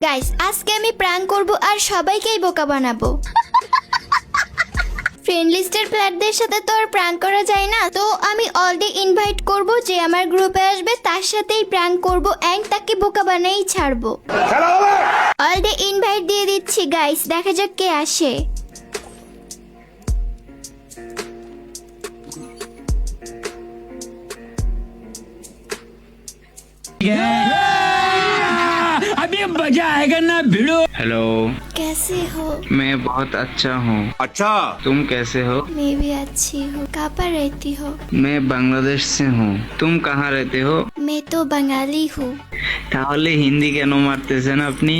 Guys আজকে আমি prank করব আর সবাইকেই বোকা বানাবো। ফ্রেন্ড লিস্টের প্ল্যাটদের সাথে তো আর প্র্যাঙ্ক করা যায় না, তো আমি অলরেডি ইনভাইট করব যে আমার গ্রুপে আসবে তার সাথেই প্র্যাঙ্ক করব এন্ড তাকে বোকা বানাই ছাড়বো। অলরেডি ইনভাইট দিয়ে দিচ্ছি গাইস, দেখা যাক কে আসে। अभी मजा आएगा ना भिड़ो। हेलो, कैसे हो? मैं बहुत अच्छा हूँ। अच्छा, तुम कैसे हो? मैं भी अच्छी हूँ। कहाँ पर रहती हो? मैं बांग्लादेश से हूँ। तुम कहाँ रहते हो? मैं तो बंगाली हूँ। তাহলে হিন্দি কেন মারতেছেন আপনি?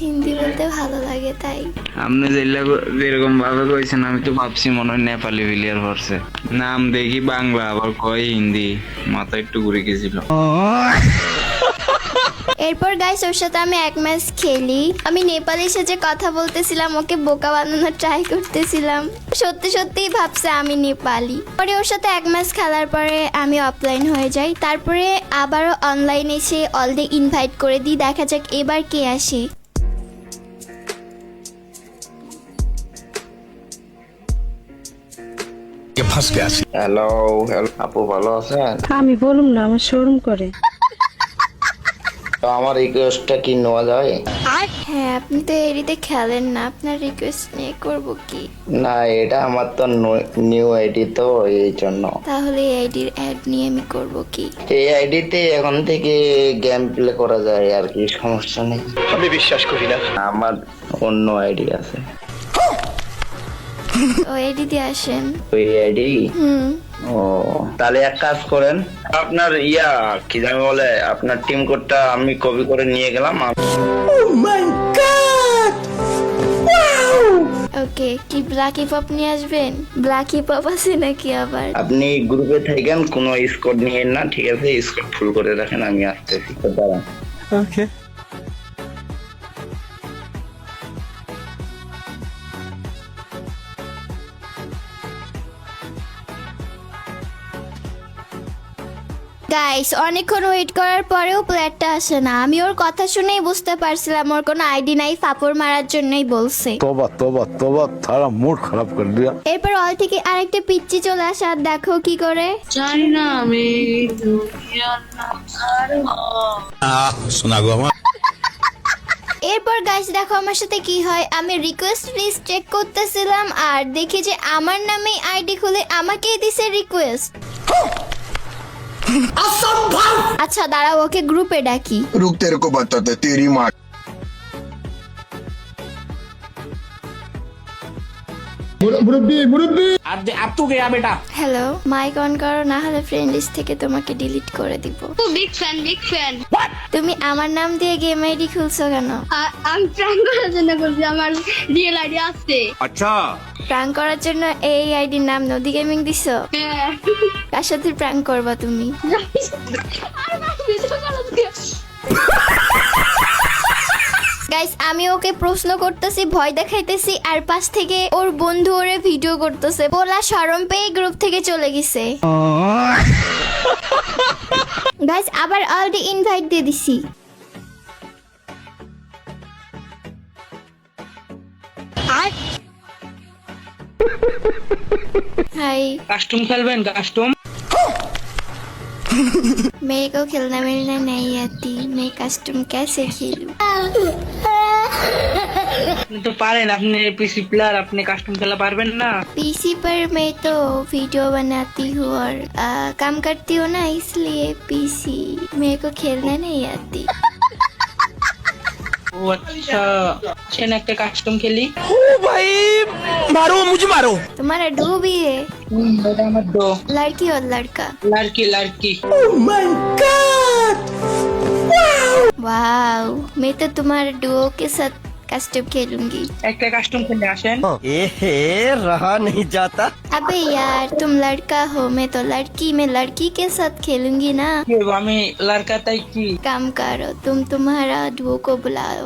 হিন্দি বলতে ভালো লাগে তাই। আপনি যেরকম ভাবে কইছেন আমি তো ভাবছি মনে হয় নেপালি প্লেয়ার পড়ছে। নাম দেখি বাংলা আবার কয় হিন্দি, মাথা একটু ঘুরে গেছিল। এরপর গাইস ওর সাথে আমি এক ম্যাচ খেলি। আমি নেপালির সাথে কথা বলতেছিলাম, ওকে বোকা বানানোর ট্রাই করতেছিলাম। সত্যি সত্যিই ভাবছে আমি নেপালি। পরে ওর সাথে এক ম্যাচ খেলার পরে আমি অফলাইন হয়ে যাই, তারপরে আবারও অনলাইন এসে অলরেডি ইনভাইট করে দিই। দেখা যাক এবার কে আসে। হ্যালো, আপু ভালো আছেন? আমি বলুম না, আমার শোরুম করে। তো আমার রিকোয়েস্টটা কি নেওয়া যায়? হ্যাঁ, আপনি তো এরিতে খেলেন না, আপনার রিকোয়েস্ট নিয়ে করবো কি? না, এটা আমার তো নিউ আইডি, তো এই জন্য। তাহলে এই আইডির অ্যাড নিয়ে আমি করবো কি? এই আইডিতে এখন থেকে গেম প্লে করা যায় আর কি, সমস্যা নেই। আমি বিশ্বাস করি না। আমার অন্য আইডি আছে। ও আইডি দিয়ে আসেন। ওই আইডি? ও, তাহলে এক কাজ করেন, আপনার কি জানি বলে, আপনার টিম কোডটা আমি কপি করে নিয়ে গেলাম। ওকে, কি ব্ল্যাকি পপ নিয়ে আসবেন? ব্ল্যাকি পপ আছে নাকি আবার? আপনি গ্রুপে থাকেন, কোনো স্কোর নিয়েন না, ঠিক আছে? স্কোর ফুল করে রাখেন, আমি আসতেছি। তো দাঁড়ান। গাইস অনেকক্ষণ ওয়েট করার পরেও প্লেয়ারটা আসে না। আমি ওর কথা শুনেই বুঝতে পারছিলাম ওর কোনো আইডি নাই, ফাপড় মারার জন্যই বলছে। तोबा तोबा तोबा थारा मूड खराब कर दिया। এরপর অল থেকে আরেকটা পিচ্চি চলে আসে, আর দেখো কি করে। জানি না আমি सुना गो আমার এরপর গাইস দেখো আমার সাথে কি হয়। আমি রিকোয়েস্ট লিস্ট চেক করতেছিলাম আর দেখি যে আমার নামে আইডি খুলে আমাকেই দিছে রিকোয়েস্ট। আচ্ছা দাঁড়াও, ওকে গ্রুপে ডাকি। रुक तेरे को बताते तेरी माँ হ্যালো, মাইক অন করো, না হলে ফ্রেন্ড লিস্ট থেকে তোমাকে ডিলিট করে দিব। Big fan. তুমি আমার নাম দিয়ে গেম আইডি খুলছো কেন? আমি প্র্যাঙ্ক করার জন্য করছি, আমার রিয়েল আইডি আছে। अच्छा, প্র্যাঙ্ক করার জন্য এই আইডির নাম নদী গেমিং দিছো? হ্যাঁ। কার সাথে প্র্যাঙ্ক করবা তুমি? গাইস আমি ওকে প্রশ্ন করতেছি, ভয় দেখাইতেছি, আর পাশ থেকে ওর বন্ধু ওরে ভিডিও করতেছে। বলা শরম পেয়ে গ্রুপ থেকে চলে গেছে। গাইস আবার অলরেডি ইনভাইট দিয়ে দিছি। हाय, কাস্টম খেলবেন? কাস্টম मेरे को खेलना मिलना नहीं आती, मैं कस्टम कैसे खेलूं? আপনি তো পারেন, আপনি পিসি প্লেয়ার, আপনি কাস্টম খেলা পারবেন না? पीसी पर मैं तो वीडियो बनाती हूँ और काम करती हूँ ना, इसलिए पीसी मेरे को खेलना नहीं आती। ও আচ্ছা, সেন একটা কাস্টম খেলি। तुम्हारा डू भी है? এটা আমার দো। लड़की और लड़का? লাড়কি। वाओ, मैं तो तुम्हारे डुओ के साथ कस्टम खेलूंगी। একটা কাস্টम খেলে আসেন। अबे यार तुम लड़का हो, मैं तो लड़की, मैं लड़की के साथ खेलूंगी ना। কি হলো, আমি লাড়কা তাই কি? काम करो, तुम तुम्हारा डुओ को बुलाओ।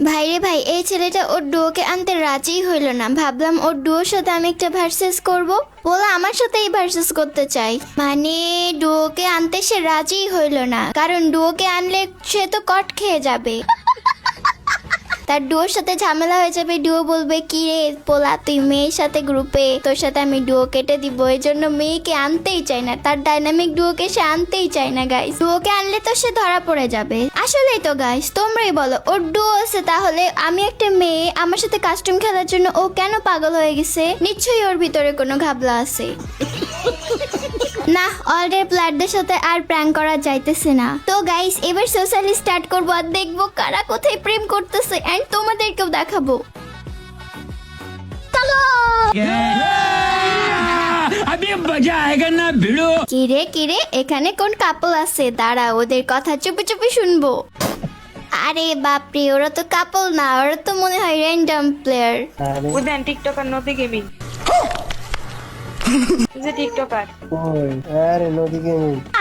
ভাই রে ভাই, এই ছেলেটা ওর ডুয়োকে আনতে রাজিই হইল না। ভাবলাম ওর ডুয়োর সাথে আমি একটা ভার্সেস করব, বলে আমার সাথেই ভার্সেস করতে চাই। মানে ডুয়োকে আনতে সে রাজিই হইল না, কারণ ডুয়োকে আনলে সে তো কট খেয়ে যাবে। তার ডুয়োর সাথে ঝামেলা হয়ে যাবে। ডুয়ো বলবে কি রে পোলা, তুই মেয়ের সাথে গ্রুপে, তোর সাথে আমি ডুয়ো কেটে দিব। এই জন্য মেয়েকে আনতেই চায় না, তার ডাইনামিক ডুয়োকে সে আনতেই চায় না গাইস। ডুয়োকে আনলে তো সে ধরা পড়ে যাবে। আসলেই তো গাইস, তোমরাই বলো, ওর ডুয়ো আছে, তাহলে আমি একটা মেয়ে, আমার সাথে কাস্টম খেলার জন্য ও কেন পাগল হয়ে গেছে? নিশ্চয়ই ওর ভিতরে কোনো ঘাবলা আছে। না, অলরেডি প্লেয়ারদের সাথে আর প্র্যাঙ্ক করা যাইতেছে না। তো গাইস, এবার সোশ্যালি স্টার্ট করবো আর দেখবো কারা কোথায় প্রেম করতেছে, এন্ড তোমাদেরকেও দেখাবো। अभी मजा आएगा ना भिड़ो। কিরে কিরে, এখানে কোন কাপল আছে? দাঁড়া, ওদের কথা চুপি চুপি শুনবো। আরে বাপরে, ওরা তো কাপল না, ওরা তো মনে হয় র্যান্ডম প্লেয়ার। উদেন টিকটকার নদী গেমিং যে টিকটকার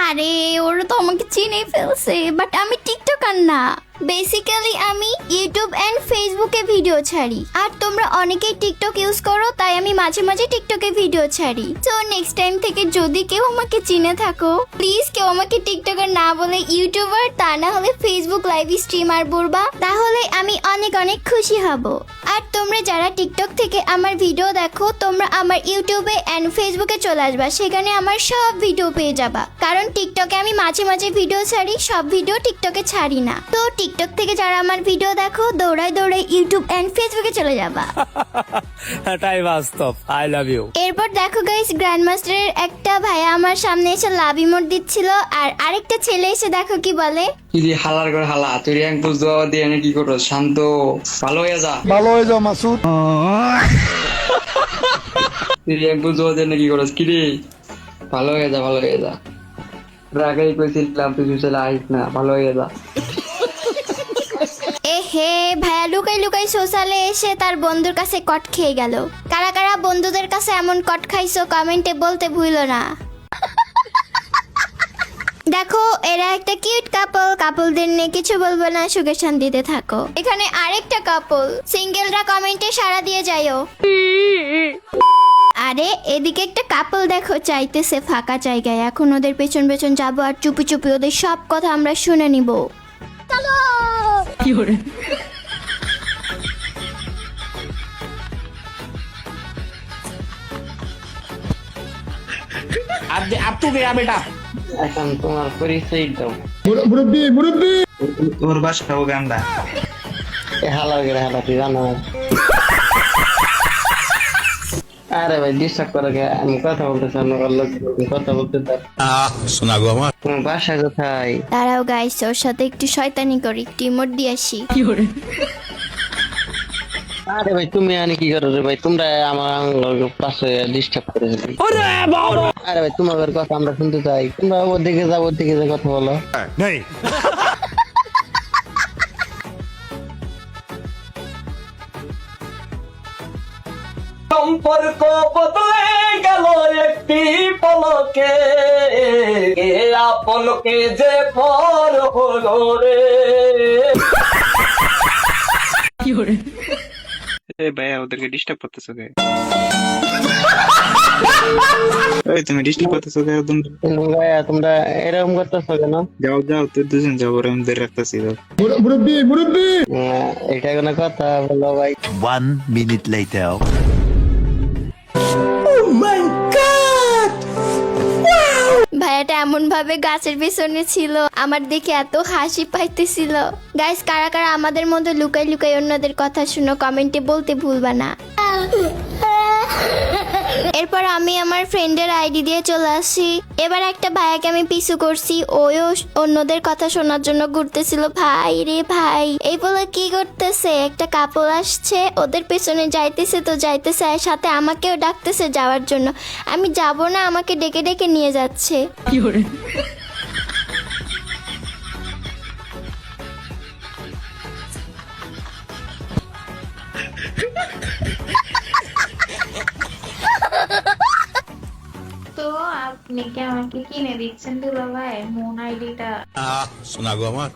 আরে ওরা তো আমাকে চিনেই ফেলছে, বাট আমি টিকটকার না। বেসিক্যালি আমি ইউটিউব এন্ড ফেসবুকে ভিডিও ছাড়ি, আর তোমরা অনেকেই টিকটক ইউজ করো, তাই আমি মাঝে মাঝে টিকটকে ভিডিও ছাড়ি। তো নেক্সট টাইম থেকে যদি কেউ আমাকে চিনে থাকো, প্লিজ কেউ আমাকে টিকটকার না বলে ইউটিউবার, তা না হলে ফেসবুক লাইভ স্ট্রিমার বলবা, তাহলে আমি অনেক অনেক খুশি হব। আর তোমরা যারা টিকটক থেকে আমার ভিডিও দেখো, তোমরা আমার ইউটিউবে এন্ড ফেসবুকে চলে আসবা, সেখানে আমার সব ভিডিও পেয়ে যাবা। কারণ টিকটকে আমি মাঝে মাঝে ভিডিও ছাড়ি, সব ভিডিও টিকটকে ছাড়ি না। তো টিকটক থেকে যারা আমার ভিডিও দেখো, দৌড়ায় দৌড়ায় ইউটিউব এন্ড ফেসবুকে চলে যাবা। এটাই বাস্তব। I love you. এরপর দেখো গাইস, গ্র্যান্ড মাস্টারের একটা ভাইয়া আমার সামনে এসে লাভ ইমোট দিচ্ছিল, আর আরেকটা ছেলে এসে দেখো কি বলে, কি দিয়ে হালার করে হালা, তুই র্যাঙ্ক পুশ দেওয়া দিয়ে কি করো? শান্ত, ভালো হয়ে যা। ভালো হয়ে যাও মাসুদ। তুই র্যাঙ্ক পুশ দেওয়া দিয়ে কি করো? কি রে, ভালো হয়ে যা, ভালো হয়ে যা। রাগাই কইছিলাম তুই চলে আইস না, ভালো হয়ে যা। এ হে, ভাইয়া লুকাই লুকাই সোশ্যালে এসে তার বন্ধুর কাছে কট খেয়ে গেল। কারা কারা বন্ধুদের কাছে এমন কট খাইছো কমেন্টে বলতে ভুলো না। দেখো, এরা একটা কিউট কাপল, কাপলদের নিয়ে কিছু বলবো না, সুখে শান্তিতে থাকো। এখানে আরেকটা কাপল, সিঙ্গেলরা কমেন্টে সাড়া দিয়ে যাইও। আরে এদিকে একটা কাপল দেখো চাইতেছে ফাঁকা জায়গায়, এখন ওদের পেছন পেছন যাবো আর চুপি চুপি ওদের সব কথা আমরা শুনে নিব। এখন তোমার পরিচয় দাও। ওর বাসা উগান্ডা। হালা করে হালা, তুই জানো। আরে ভাই ডিস্টার্ব করে কে? আমি কথা বলতেছি, অন্য লোক কথা বলতে চাই। শোনা গো আমার। তোমার বাসা কোথায়? দাঁড়াও গাইস, ওর সাথে একটু শয়তানি করি, একটু ইমোট দিয়ে আসি। আরে ভাই তুমি আনি কি করো রে ভাই? তোমরা আমার পাশে ডিস্টার্ব করে দিলি। আরে ভাই তোমাদের কথা আমরা শুনতে চাই, তোমরা ওর দিকে যাও, ওর দিকে যে কথা বলো। সম্পর্ক বদলে গেল একটি পলকে, কে আপনকে যে পর হলো রে। ভাইয়া ওদেরকে ডিস্টার্ব করতেছো কে? তুমি ডিস্টার্ব করতেছো কে? কিন্তু ভাইয়া তোমরা এরকম করতেছো কেন? যাও যাও, তুই দুজন যাও, ওরা আমি ধরে রাখতেছি। এটা কোনো কথা বলো ভাই? 1 minute later. ভাইয়াটা এমন ভাবে গাছের পেছনে ছিল, আমার দেখে এত হাসি পাইতেছিল। গাইস, কারা কারা আমাদের মধ্যে লুকাই লুকাই অন্যদের কথা শুনো, কমেন্টে বলতে ভুলবা না। এরপর আমি আমার ফ্রেন্ডের আইডি দিয়ে চলে আসি। এবার একটা ভাইয়াকে আমি পিছু করছি, ওও অন্যদের কথা শোনার জন্য ঘুরতেছিল। ভাই রে ভাই, এই বলে কি করতেছে, একটা কাপল আসছে, ওদের পেছনে যাইতেছে তো যাইতেছে, আর সাথে আমাকেও ডাকতেছে যাওয়ার জন্য। আমি যাব না, আমাকে ডেকে ডেকে নিয়ে যাচ্ছে। তো আপনি কি আমাকে কিনে দিচ্ছেন দুলা ভাই মন আইডিটা? শোনা গো আমার।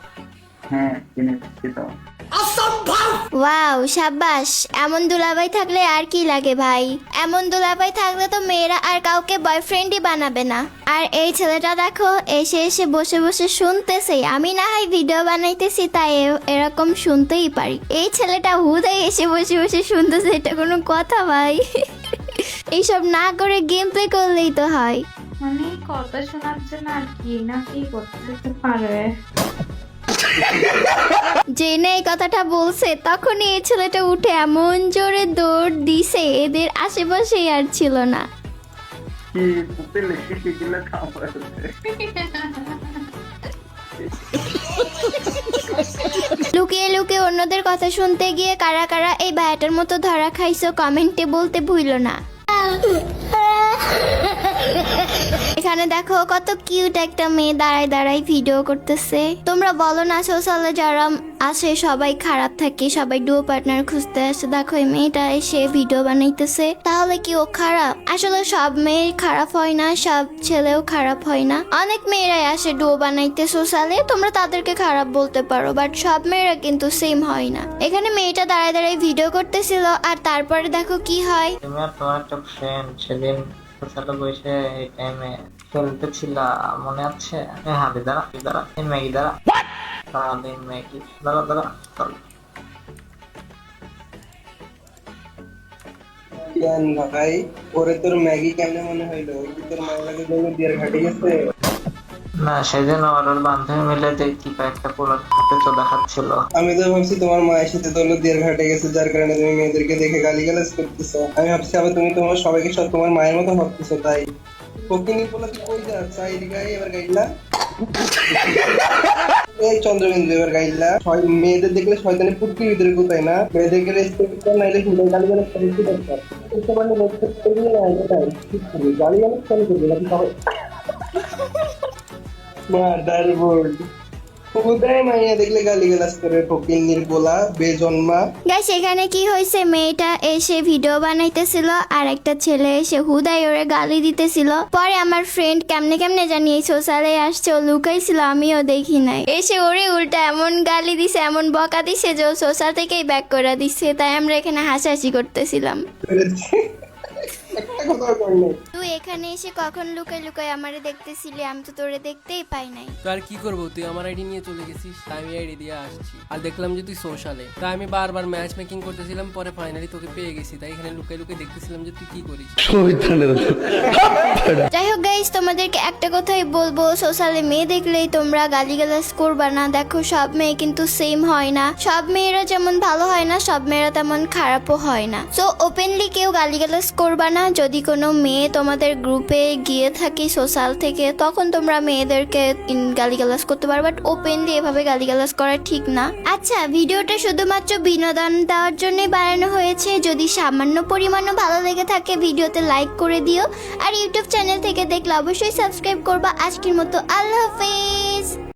হ্যাঁ, কিনে দিচ্ছি তো। ওয়াও, সাব্বাস। এমন দুলাভাই থাকলে আর কি লাগে ভাই। এমন দুলাভাই থাকলে তো মেয়েরা আর কাউকে বয়ফ্রেন্ডই বানাবে না। আর এই ছেলেটা দেখো, এসে এসে বসে বসে শুনতেছে। আমি না হয় ভিডিও বানাইতেছি, তাই এরকম শুনতেই পারি। এই ছেলেটা হুদাই এসে বসে বসে শুনতেছে, এটা কোনো কথা ভাই? এইসব না করে গেম প্লে করলেই তো হয়। মানে কথা শোনার জন্য আর কি না কি করতে পারবে। জেনে এই কথাটা বলছে, তখনই এই ছেলেটা উঠে এমন জোরে দৌড় দিছে, এদের আশেপাশে আর ছিল না। লুকিয়ে লুকিয়ে অন্যদের কথা শুনতে গিয়ে কারা কারা এই ভাইয়াটার মতো ধরা খাইছো কমেন্টে বলতে ভুলো না। এখানে দেখো কত কিউট একটা মেয়ে দাঁড়ায় দাঁড়ায় ভিডিও করতেছে। তোমরা বলো না সোশ্যালে যারা আসে সবাই খারাপ থাকে, সবাই ডুও পার্টনার খুঁজতে আসে। দেখো এই মেয়েটা এসে ভিডিও বানাইতেছে, তাহলে কি ও খারাপ? আসলে সব মেয়ে খারাপ হয় না, সব ছেলেও খারাপ হয় না। অনেক মেয়েরাই আসে ডুও বানাইতে সোশ্যালে, তোমরা তাদেরকে খারাপ বলতে পারো, বাট সব মেয়েরা কিন্তু সেম হয় না। এখানে মেয়েটা দাঁড়ায় দাঁড়ায় ভিডিও করতেছিল, আর তারপরে দেখো কি হয়। তুমি আর তোমার একটা ফ্রেন্ড সেদিন সোশ্যালে বসে এই টাইমে খেলতেছিল, মনে আছে? হাবি দাঁড়া দাঁড়া, ম্যাগি দাঁড়া, তাহলে ম্যাগি দাঁড়া দাঁড়া চল। ভাই ওরে তোর ম্যাগি কেমনে মনে হইলো? তোর মায়ের জন্য দিয়ে ঘাটে গেছে না, সেদিন ওর বান্ধবী মিলে দেখি কয়েকটা পোলার চোদা খাচ্ছিল। আমি তো ভাবছি তোমার মায়ের সাথে তোর দিয়ে ঘাটে গেছে, যার কারণে তুমি মেয়েদেরকে দেখে গালিগালাজ করতেছো। আমি ভাবছি আবার তুমি তোমার সবাইকে সব তোমার মায়ের মতো ভাবতেছো, তাই ফকিনি বলে তুই কই যাচ্ছ? এই গাই এবার গাইলা এই চন্দ্রবিন্দু এবার গাইলা। মেয়েদের দেখলে শয়তানি ফুটকির ভিতরে কোথায় না? মেয়েদেরকে রেসপেক্ট কর, নাইলে গালিগালাজ করে কি দরকার? মানে রেসপেক্ট করবি না, এটাই ঠিক করবি। গালিগালাজ কেন করবি নাকি সবাই? মাদারবোর্ড কোথায় মাইয়া দেখলে গালিগালাজ করে, ফকিন্নির গোলা বেজন্মা। গাইস, এখানে কি হয়েছে, মেয়েটা এসে ভিডিও বানাইতেছিল আর একটা ছেলে এসে হুদাই ওরে গালি দিতেছিল। পরে আমার ফ্রেন্ড কেমনে কেমনে জানি এই সোশ্যালে আসছে, ও লুকাইছিল, আমিও দেখি নাই। এসে ওরে উল্টা এমন গালি দিছে, এমন বকা দিছে যে ও সোশ্যাল থেকেই ব্যাক করে দিচ্ছে। তাই আমরা এখানে হাসাহাসি করতেছিলাম। তুই এখানে এসে কখন লুকাই লুকাই আমারে দেখতেছিলি? আমি তো তোরে দেখতেই পাই নাই। তো আর কি করবো, তুই আমার আইডি নিয়ে চলে গেছিস, তাই আমি আইডি দিয়ে আসছি। আর দেখলাম যে তুই সোশ্যালে, তাই আমি বারবার ম্যাচ মেকিং করতেছিলাম, পরে ফাইনালি তোকে পেয়ে গেছি, তাই এখানে লুকাই লুকাই দেখতেছিলাম যে তুই কি করিস। যাই হোক গাইস, তোমাদেরকে একটা কথাই বলবো, সোশ্যালে মেয়ে দেখলেই তোমরা গালিগালাজ করবা না। দেখো সব মেয়ে কিন্তু সেম হয় না, সব মেয়েরা যেমন ভালো হয় না, সব মেয়েরা তেমন খারাপও হয় না। সো ওপেনলি কেউ গালিগালাজ করবা না। যদি কোনো মেয়ে তোমাদের গ্রুপে গিয়ে থাকি সোশ্যাল থেকে, তখন তোমরা মেয়েদেরকে গালিগালাজ করতে পারো, বাট ওপেনলি এভাবে গালিগালাজ করা ঠিক না। আচ্ছা, ভিডিওটা শুধুমাত্র বিনোদন দেওয়ার জন্য বানানো হয়েছে। যদি সামান্য পরিমাণও ভালো লেগে থাকে ভিডিওতে লাইক করে দিও, আর ইউটিউব চ্যানেল থেকে দেখলে অবশ্যই সাবস্ক্রাইব করবা। আজকের মতো আল্লাহ হাফেজ।